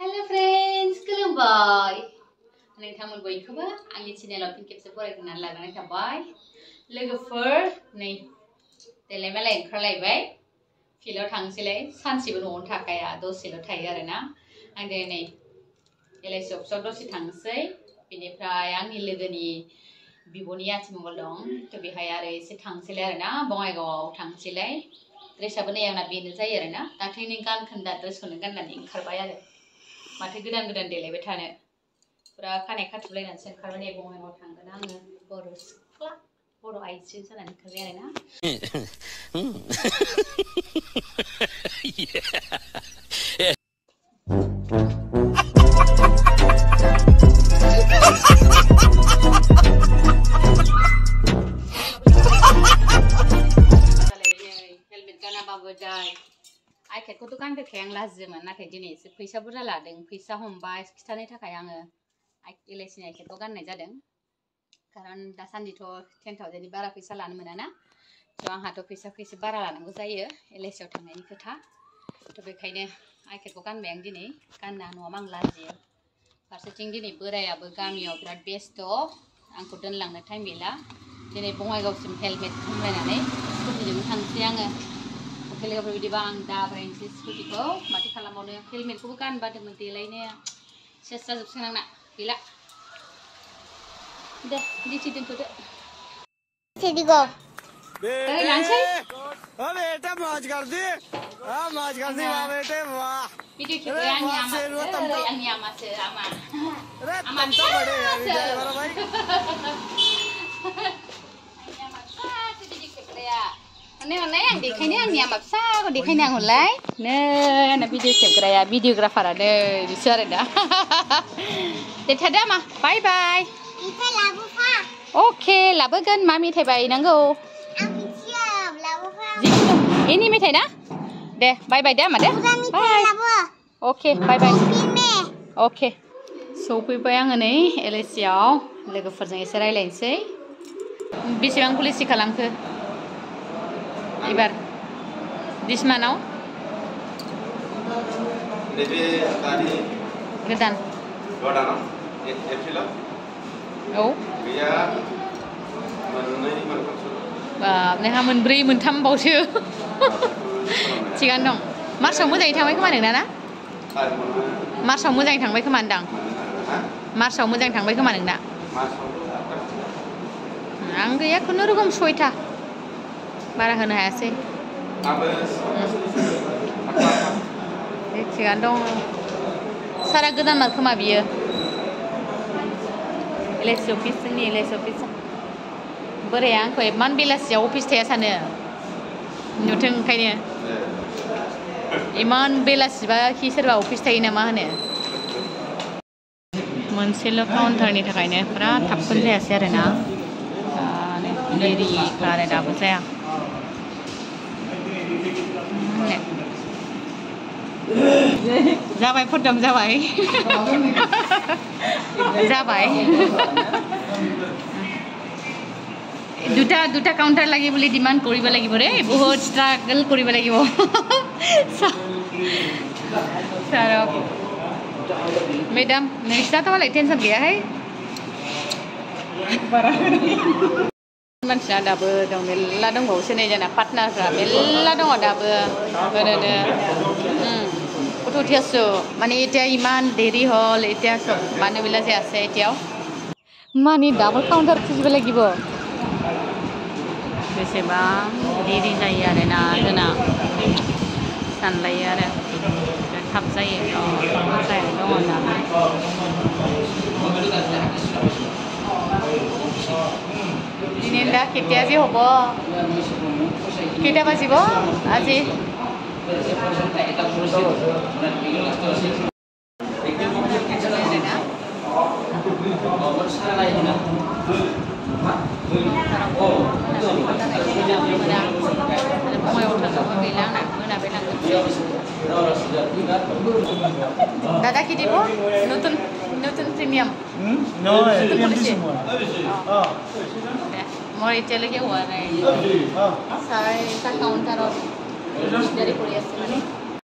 Hello friends, खुलुमबाय नोंथांमोन बयखौबो आंनि चेनेलाव फिन खेबसे फरायग्रोनानै लागायनाय थाबाय लोगोफोर नै देलायमालाय ओंखारलायबाय फिल्डआव थांसैलाय सानसेबो न'आवनो थाखाया दसेल' थायो आरोना आं दिनै नै एलआइसि अफिसाव दसे थांसै बेनिफ्राय आंनि लोगोनि बिब'नि आथिमंगल दं थ' बेहाय आरो एसे थांसैलाय आरोना बङाइगावआव थांसैलाय ड्रेसआबो नै आंना बेनो जायो आरोना दाख्लैनि गानखोन्दा ड्रेसखौनो गाननानै ओंखारबाय आरो माथो गोदान गोदान देलायबाय थानो पुरा खानाय खाथुबलायनानैसो ओंखारबाय नै बङाइगावआव थांगोन आङो बर' सिख्ला बर' आइजो जानानै ओंखारबाय आरोना आइकेटखौथ' गानफेरखाया आं लाजियोमोन नाथाय दिनै एसे फैसा बुरजा लादों फैसा हमबाय खिथानो थाखाय आङो एलआइसिनि आइकेटखौ गाननाय जादों खारन दासान्दिथ' 10,000नि बारा फैसा लानो मोना ना थ' आंहाथ' फैसाखौ एसे बारा लानांगौ जायो एलआइसिआव थांनायनि खोथा थ' बेखायनो आइकेटखौ गानबाय आं दिनै गानना नङाबा आं लाजियो फारसेथिं दिनै बोरायाबो गामियाव बिराद बेस्थ' आंखौ दोनलांनो टाइम गैला दिनै बङाइगावसिम हेलमेट हमलायनानै स्कुटिजोंनो थांसै आङो लोगोफोर बिदिबा आं दाब्रायनोसै स्कुटिखौ माथो खालामबावनो हेलमेटखौबो गानबादोंमोन देलायनाया सेस जाजोबसिगोन आंना गैला दे दिथि दोनथ'दो लानोसै बेटा मौज कर दी हां मौज कर दी वाह बेटे वाह भिडिअ खेबबाय आंनि आमासो आमा अरे तुम तो बड़े यार विजय बड़ा भाई अने आं देखायनो आंनि आमा फिसाखौ देखायनो आं हरलाय नै आंना भिडिअ खेबग्राया भिडिअग्राफारानो बिसो आरो दा दे थादो आमा बाय बाय अके लाबोगोन मा मेथाइ बायनांगौ एनि मेथाइ ना दे बाय बाय दे आमा दे बाय अके बाय बाय अके सौफैबाय आङो नै एलआइसिआव लोगोफोरजों एसे रायलायनोसै बेसेबां पलिसि खालामखो इबार दिस मानाव गोदान औ नोंहा मोनब्रै मोनथाम बावसो थिगानो दं मार्चआव मोजाङै थांबाय खोमा नोंना ना मार्चआव मोजाङै थांबाय खोमा होनदां मार्चआव मोजाङै थांबाय खोमा नोंना आं गैया खुनुरुखुम 6था बारा होनो हायासै थिगानो दं सारा गोदान मार खोमा बियो एलआइसि अफिस जोंनि एलआइसि अफिस बोराया आंखौ इमान बेलासियाव अफिस थाया सानो नुथों ओंखायनो इमान बेलासिबा खि सोरबा अफिस थायो नामा होनो मोनसेल' काउन्टारनि थाखायनो फुरा थाबखौनो जायासै आरोना देरि आरो दाबो जाया जाबाय फरदम जाबाय जाबाय দুটা কাউন্টার লাগি বলে ডিমান্ড কৰিব লাগিব ৰে বহুত স্ট্ৰাগল কৰিব লাগিব सारा मैडम नोंसिनाथ' मालाय टेनसन गैयाहाय मानसिया दाबो दं मेरला दंबावोसो नै जोंना पार्टनारफ्रा मेरला दङ दाबो ओरैनो কত উঠি আছো মানে এতিয়া ইমান দেৰি হ'ল এতিয়া সব মানুহবিলাক যে আছে এতিয়াও মানে ডাবল কাউন্টার খুঁজিব লাগিব बेसेबां देरि जायो आरोना जोंना सानलायो आरो थाब जायो जायानो दङ नालाय दिनै दा केতিয়া जे হ'ব केইটা বাজিব আজি দাদা কি দিব নতুন নতুন প্রিমিয়াম মই এতিয়ালৈকে হোৱা নাই 4টা কাউণ্টাৰত দেৰি কৰি আছে মানে